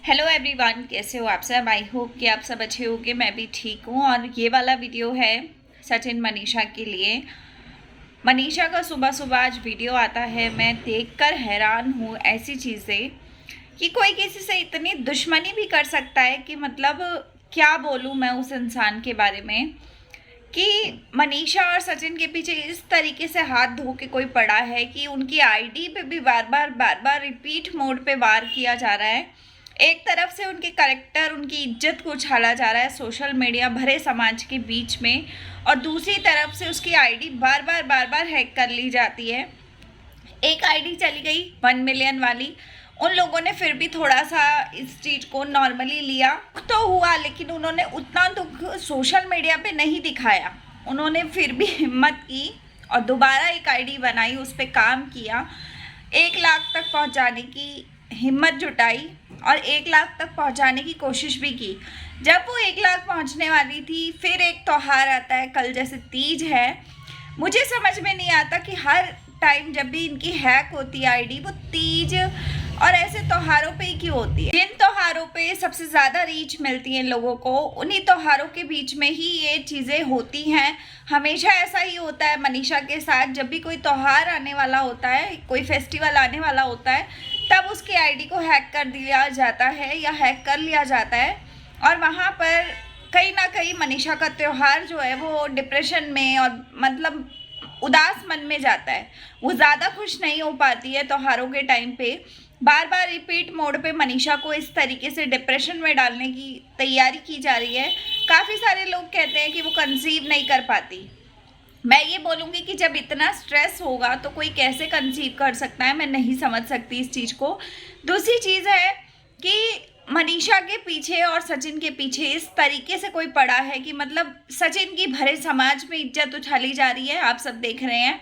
Hello everyone, कैसे हो आप सब। आई होप कि आप सब अच्छे होंगे। मैं भी ठीक हूँ। और ये वाला वीडियो है सचिन मनीषा के लिए। मनीषा का सुबह सुबह आज वीडियो आता है। मैं देखकर हैरान हूँ ऐसी चीज़ें कि कोई किसी से इतनी दुश्मनी भी कर सकता है कि मतलब क्या बोलूँ मैं उस इंसान के बारे में कि मनीषा और सचिन के पीछे इस तरीके से हाथ धो के कोई पड़ा है कि उनकी आईडी पे भी बार बार रिपीट मोड पे वार किया जा रहा है। एक तरफ से उनके करेक्टर, उनकी इज्जत को उछाला जा रहा है सोशल मीडिया भरे समाज के बीच में, और दूसरी तरफ से उसकी आईडी बार बार हैक कर ली जाती है। एक आईडी चली गई 1 मिलियन वाली, उन लोगों ने फिर भी थोड़ा सा इस चीज़ को नॉर्मली लिया तो हुआ, लेकिन उन्होंने उतना दुख सोशल मीडिया पे नहीं दिखाया। उन्होंने फिर भी हिम्मत की और दोबारा एक आईडी बनाई, उस पर काम किया, 1 लाख तक पहुंचाने की हिम्मत जुटाई और 1 लाख तक पहुंचाने की कोशिश भी की। जब वो 1 लाख पहुंचने वाली थी, फिर एक त्योहार आता है, कल जैसे तीज है। मुझे समझ में नहीं आता कि हर टाइम जब भी इनकी हैक होती है आईडी, वो तीज और ऐसे त्योहारों पे ही क्यों होती है। जिन त्योहारों पे सबसे ज़्यादा रीच मिलती है लोगों को, उन्हीं त्योहारों के बीच में ही ये चीज़ें होती हैं। हमेशा ऐसा ही होता है मनीषा के साथ। जब भी कोई त्योहार आने वाला होता है, कोई फेस्टिवल आने वाला होता है, तब उसकी आईडी को हैक कर दिया जाता है या हैक कर लिया जाता है, और वहाँ पर कहीं ना कहीं मनीषा का त्यौहार जो है वो डिप्रेशन में और मतलब उदास मन में जाता है। वो ज़्यादा खुश नहीं हो पाती है त्योहारों के टाइम पे। बार बार रिपीट मोड पे मनीषा को इस तरीके से डिप्रेशन में डालने की तैयारी की जा रही है। काफ़ी सारे लोग कहते हैं कि वो कंसीव नहीं कर पाती। मैं ये बोलूँगी कि जब इतना स्ट्रेस होगा तो कोई कैसे कंसीव कर सकता है, मैं नहीं समझ सकती इस चीज़ को। दूसरी चीज़ है कि मनीषा के पीछे और सचिन के पीछे इस तरीके से कोई पड़ा है कि मतलब सचिन की भरे समाज में इज्जत उछाली जा रही है, आप सब देख रहे हैं।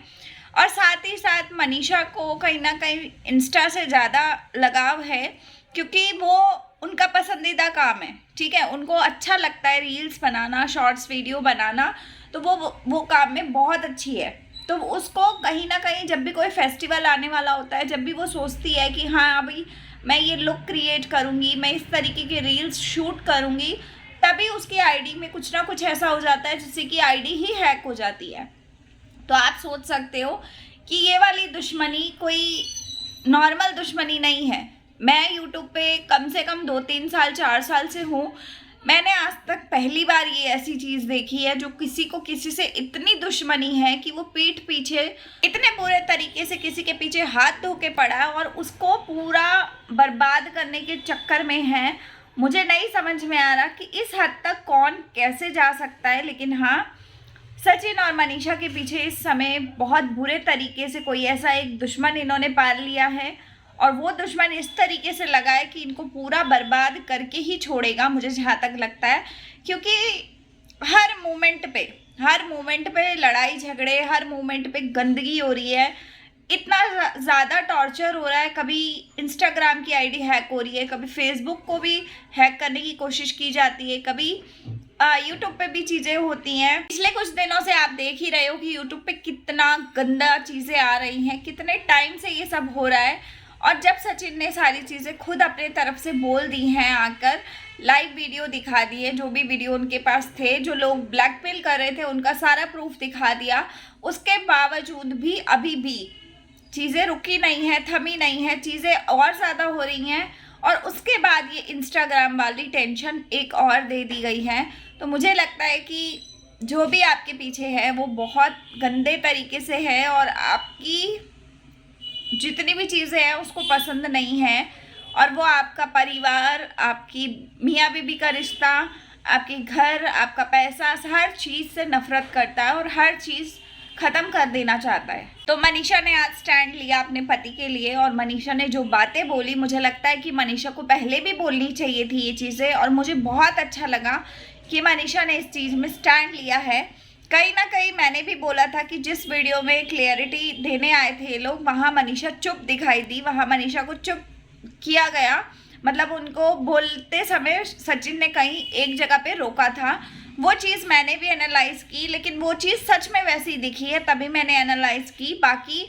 और साथ ही साथ मनीषा को कहीं ना कहीं इंस्टा से ज़्यादा लगाव है, क्योंकि वो उनका पसंदीदा काम है। ठीक है, उनको अच्छा लगता है रील्स बनाना, शॉर्ट्स वीडियो बनाना, तो वो काम में बहुत अच्छी है। तो उसको कहीं ना कहीं जब भी कोई फेस्टिवल आने वाला होता है, जब भी वो सोचती है कि हाँ अभी मैं ये लुक क्रिएट करूँगी, मैं इस तरीके के रील्स शूट करूँगी, तभी उसकी आईडी में कुछ ना कुछ ऐसा हो जाता है जिससे कि आईडी ही हैक हो जाती है। तो आप सोच सकते हो कि ये वाली दुश्मनी कोई नॉर्मल दुश्मनी नहीं है। मैं यूट्यूब पे कम से कम 2-3 साल 4 साल से हूँ। मैंने आज तक पहली बार ये ऐसी चीज़ देखी है जो किसी को किसी से इतनी दुश्मनी है कि वो पीठ पीछे इतने बुरे तरीके से किसी के पीछे हाथ धो के पड़ा है और उसको पूरा बर्बाद करने के चक्कर में है। मुझे नहीं समझ में आ रहा कि इस हद तक कौन कैसे जा सकता है। लेकिन हाँ, सचिन और मनीषा के पीछे इस समय बहुत बुरे तरीके से कोई ऐसा एक दुश्मन इन्होंने पाल लिया है, और वो दुश्मन इस तरीके से लगा है कि इनको पूरा बर्बाद करके ही छोड़ेगा, मुझे जहाँ तक लगता है। क्योंकि हर मोमेंट पे लड़ाई झगड़े, हर मोमेंट पे गंदगी हो रही है, इतना ज़्यादा टॉर्चर हो रहा है। कभी इंस्टाग्राम की आईडी हैक हो रही है, कभी फेसबुक को भी हैक करने की कोशिश की जाती है, कभी यूट्यूब पे भी चीज़ें होती हैं। पिछले कुछ दिनों से आप देख ही रहे हो कि यूट्यूब पे कितना गंदा चीज़ें आ रही हैं, कितने टाइम से ये सब हो रहा है। और जब सचिन ने सारी चीज़ें खुद अपने तरफ से बोल दी हैं, आकर लाइव वीडियो दिखा दिए, जो भी वीडियो उनके पास थे, जो लोग ब्लैकमेल कर रहे थे उनका सारा प्रूफ दिखा दिया, उसके बावजूद भी अभी भी चीज़ें रुकी नहीं है, थमी नहीं है, चीज़ें और ज़्यादा हो रही हैं। और उसके बाद ये इंस्टाग्राम वाली टेंशन एक और दे दी गई है। तो मुझे लगता है कि जो भी आपके पीछे है वो बहुत गंदे तरीके से है, और आपकी जितनी भी चीज़ें हैं उसको पसंद नहीं है, और वो आपका परिवार, आपकी मियाँ बीबी का रिश्ता, आपके घर, आपका पैसा, हर चीज़ से नफरत करता है और हर चीज़ ख़त्म कर देना चाहता है। तो मनीषा ने आज स्टैंड लिया अपने पति के लिए, और मनीषा ने जो बातें बोली, मुझे लगता है कि मनीषा को पहले भी बोलनी चाहिए थी ये चीज़ें, और मुझे बहुत अच्छा लगा कि मनीषा ने इस चीज़ में स्टैंड लिया है। कहीं ना कहीं मैंने भी बोला था कि जिस वीडियो में क्लियरिटी देने आए थे लोग, वहाँ मनीषा चुप दिखाई दी, वहाँ मनीषा को चुप किया गया। मतलब उनको बोलते समय सचिन ने कहीं एक जगह पे रोका था, वो चीज़ मैंने भी एनालाइज की, लेकिन वो चीज़ सच में वैसी दिखी है तभी मैंने एनालाइज की। बाकी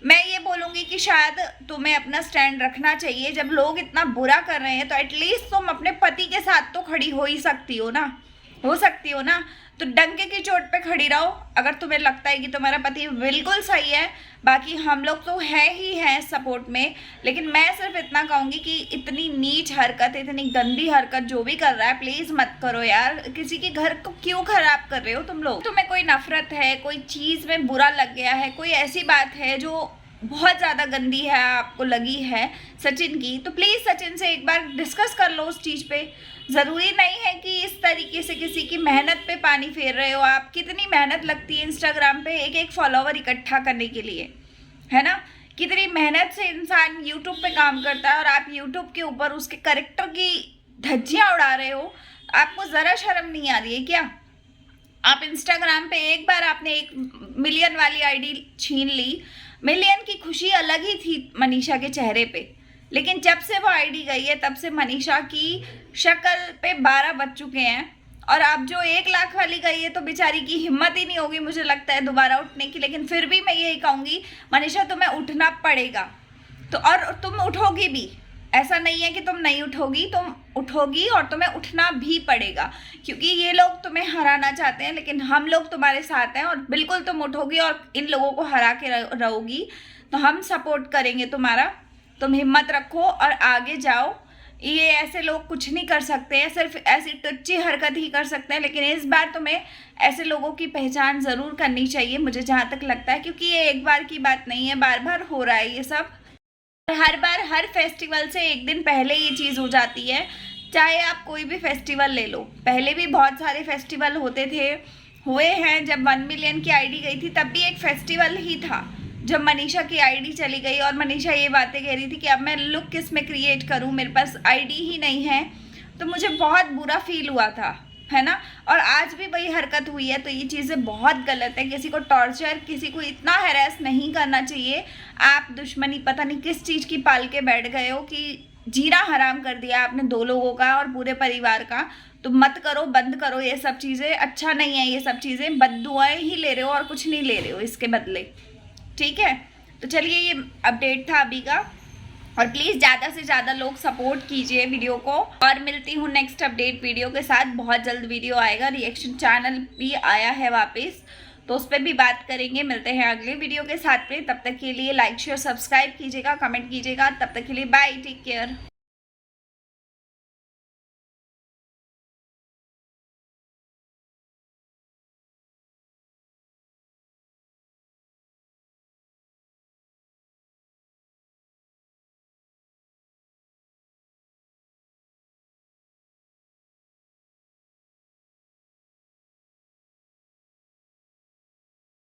मैं ये बोलूँगी कि शायद तुम्हें अपना स्टैंड रखना चाहिए। जब लोग इतना बुरा कर रहे हैं तो एटलीस्ट तुम अपने पति के साथ तो खड़ी हो ही सकती हो ना, हो सकती हो ना। तो डंके की चोट पे खड़ी रहो अगर तुम्हें लगता है कि तुम्हारा पति बिल्कुल सही है। बाकी हम लोग तो हैं ही हैं सपोर्ट में, लेकिन मैं सिर्फ इतना कहूँगी कि इतनी नीच हरकत, इतनी गंदी हरकत जो भी कर रहा है प्लीज़ मत करो यार। किसी के घर को क्यों खराब कर रहे हो तुम लोग? तुम्हें कोई नफरत है, कोई चीज़ में बुरा लग गया है, कोई ऐसी बात है जो बहुत ज़्यादा गंदी है आपको लगी है सचिन की, तो प्लीज़ सचिन से एक बार डिस्कस कर लो उस चीज़ पे। ज़रूरी नहीं है कि इस तरीके से किसी की मेहनत पे पानी फेर रहे हो आप। कितनी मेहनत लगती है इंस्टाग्राम पे एक एक फॉलोवर इकट्ठा करने के लिए, है ना। कितनी मेहनत से इंसान यूट्यूब पे काम करता है और आप यूट्यूब के ऊपर उसके कैरेक्टर की धज्जियाँ उड़ा रहे हो। आपको ज़रा शर्म नहीं आ रही है क्या? आप इंस्टाग्राम पे एक बार आपने 1 मिलियन वाली आईडी छीन ली, मिलियन की खुशी अलग ही थी मनीषा के चेहरे पे, लेकिन जब से वो आईडी गई है तब से मनीषा की शक्ल पे 12 बज चुके हैं। और अब जो 1 लाख वाली गई है तो बेचारी की हिम्मत ही नहीं होगी मुझे लगता है दोबारा उठने की। लेकिन फिर भी मैं यही कहूँगी मनीषा तुम्हें उठना पड़ेगा, तो और तुम उठोगी भी। ऐसा नहीं है कि तुम नहीं उठोगी, तुम उठोगी और तुम्हें उठना भी पड़ेगा, क्योंकि ये लोग तुम्हें हराना चाहते हैं लेकिन हम लोग तुम्हारे साथ हैं। और बिल्कुल तुम उठोगी और इन लोगों को हरा के रहोगी तो हम सपोर्ट करेंगे तुम्हारा। तुम हिम्मत रखो और आगे जाओ। ये ऐसे लोग कुछ नहीं कर सकते हैं, सिर्फ ऐसी टुच्ची हरकत ही कर सकते हैं। लेकिन इस बार तुम्हें ऐसे लोगों की पहचान ज़रूर करनी चाहिए मुझे जहाँ तक लगता है, क्योंकि ये एक बार की बात नहीं है, बार बार हो रहा है ये सब। हर बार हर फेस्टिवल से एक दिन पहले ये चीज़ हो जाती है। चाहे आप कोई भी फेस्टिवल ले लो, पहले भी बहुत सारे फेस्टिवल होते थे, हुए हैं। जब 1 मिलियन की आईडी गई थी तब भी एक फेस्टिवल ही था। जब मनीषा की आईडी चली गई और मनीषा ये बातें कह रही थी कि अब मैं लुक किस में क्रिएट करूं, मेरे पास आईडी ही नहीं है, तो मुझे बहुत बुरा फील हुआ था, है ना। और आज भी वही हरकत हुई है, तो ये चीज़ें बहुत गलत है। किसी को टॉर्चर, किसी को इतना हैरेस नहीं करना चाहिए। आप दुश्मनी पता नहीं किस चीज़ की पाल के बैठ गए हो कि जीना हराम कर दिया आपने 2 लोगों का और पूरे परिवार का। तो मत करो, बंद करो ये सब चीज़ें, अच्छा नहीं है ये सब चीज़ें। बद्दुआएं ही ले रहे हो और कुछ नहीं ले रहे हो इसके बदले, ठीक है। तो चलिए ये अपडेट था अभी का, और प्लीज़ ज़्यादा से ज़्यादा लोग सपोर्ट कीजिए वीडियो को। और मिलती हूँ नेक्स्ट अपडेट वीडियो के साथ। बहुत जल्द वीडियो आएगा, रिएक्शन चैनल भी आया है वापस, तो उस पर भी बात करेंगे। मिलते हैं अगले वीडियो के साथ में, तब तक के लिए लाइक शेयर सब्सक्राइब कीजिएगा, कमेंट कीजिएगा। तब तक के लिए बाय, टेक केयर।